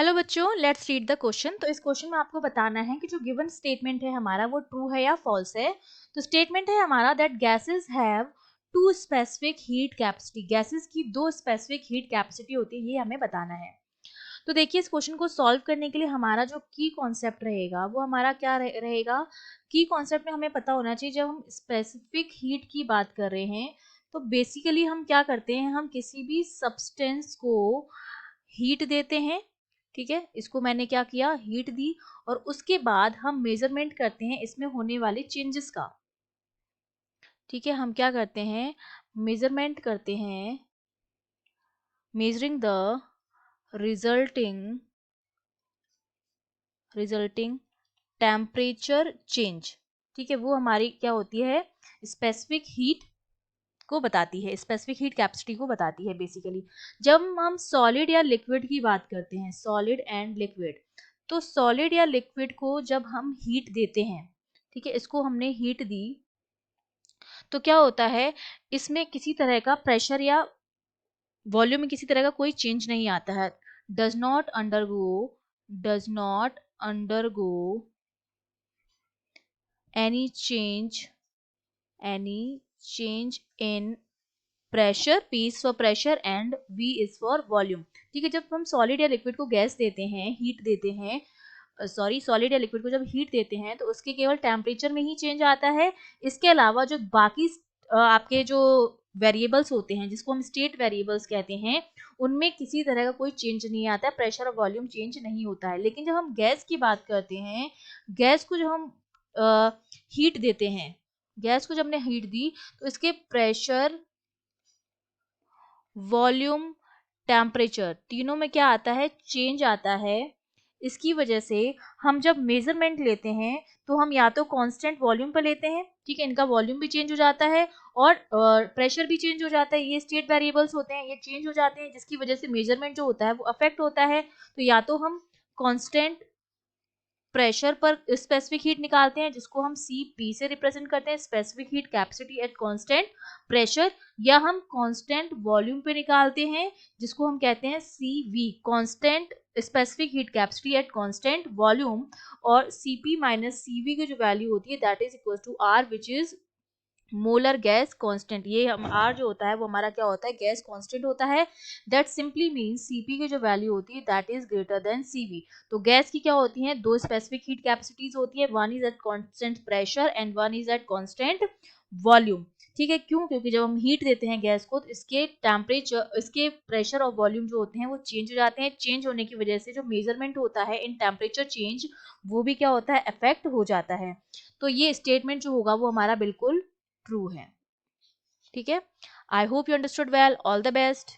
Hello बच्चों, let's read the question. तो इस क्वेश्चन में आपको बताना है कि जो गिवन स्टेटमेंट है हमारा वो ट्रू है या फॉल्स है। तो स्टेटमेंट है हमारा that gases have two specific heat capacity. Gases की दो स्पेसिफिक हीट कैपेसिटी होती है, ये हमें बताना है। तो देखिए, इस क्वेश्चन को सॉल्व करने के लिए हमारा जो की कॉन्सेप्ट रहेगा वो हमारा क्या रहेगा। की कॉन्सेप्ट में हमें पता होना चाहिए, जब हम स्पेसिफिक हीट की बात कर रहे हैं तो बेसिकली हम क्या करते हैं, हम किसी भी सब्सटेंस को हीट देते हैं। ठीक है, इसको मैंने क्या किया, हीट दी, और उसके बाद हम मेजरमेंट करते हैं इसमें होने वाले चेंजेस का। ठीक है, हम क्या करते हैं, मेजरमेंट करते हैं, measuring the resulting temperature change. ठीक है, वो हमारी क्या होती है, स्पेसिफिक हीट को बताती है, स्पेसिफिक हीट कैपेसिटी को बताती है बेसिकली। जब हम सॉलिड या लिक्विड की बात करते हैं, सॉलिड एंड लिक्विड, तो सॉलिड या लिक्विड को जब हम हीट देते हैं, ठीक है, इसको हमने हीट दी, तो क्या होता है, इसमें किसी तरह का प्रेशर या वॉल्यूम में किसी तरह का कोई चेंज नहीं आता है। Does not undergo any change in pressure, P is for pressure and V is for volume. ठीक है, जब हम सॉलिड या लिक्विड को गैस देते हैं, हीट देते हैं, सॉलिड या लिक्विड को जब हीट देते हैं तो उसके केवल टेम्परेचर में ही चेंज आता है। इसके अलावा जो बाकी आपके जो वेरिएबल्स होते हैं, जिसको हम स्टेट वेरिएबल्स कहते हैं, उनमें किसी तरह का कोई चेंज नहीं आता है, प्रेशर और वॉल्यूम चेंज नहीं होता है। लेकिन जब हम गैस की बात करते हैं, गैस को जब हम हीट देते हैं, गैस को जब हमने हीट दी तो इसके प्रेशर, वॉल्यूम, टेम्परेचर तीनों में क्या आता है, चेंज आता है। इसकी वजह से हम जब मेजरमेंट लेते हैं तो हम या तो कांस्टेंट वॉल्यूम पर लेते हैं, ठीक है, इनका वॉल्यूम भी चेंज हो जाता है और प्रेशर भी चेंज हो जाता है। ये स्टेट वेरिएबल्स होते हैं, ये चेंज हो जाते हैं, जिसकी वजह से मेजरमेंट जो होता है वो अफेक्ट होता है। तो या तो हम कांस्टेंट प्रेशर पर स्पेसिफिक हीट निकालते हैं, जिसको हम Cp से रिप्रेजेंट करते हैं, specific heat capacity at constant pressure, या हम कांस्टेंट वॉल्यूम पे निकालते हैं, जिसको हम कहते हैं Cv, constant specific heat capacity at constant volume. और Cp माइनस Cv की जो वैल्यू होती है that is equal to R, which is molar gas constant. ये हम आर जो होता है वो हमारा क्या होता है, गैस कांस्टेंट होता है। दैट सिंपली मींस Cp की जो वैल्यू होती है that is greater than Cv। तो गैस की क्या होती है, दो स्पेसिफिक हीट कैपेसिटीज होती है, one is at constant pressure and one is eight constant volume. ठीक है, क्यों, क्योंकि जब हम हीट देते हैं गैस को तो इसके टेम्परेचर, इसके प्रेशर और वॉल्यूम जो होते हैं वो चेंज हो जाते हैं। चेंज होने की वजह से जो मेजरमेंट होता है इन टेम्परेचर चेंज, वो भी क्या होता है, अफेक्ट हो जाता है। तो ये स्टेटमेंट जो होगा वो हमारा बिल्कुल ट्रू है। ठीक है, I hope you understood well, all the best.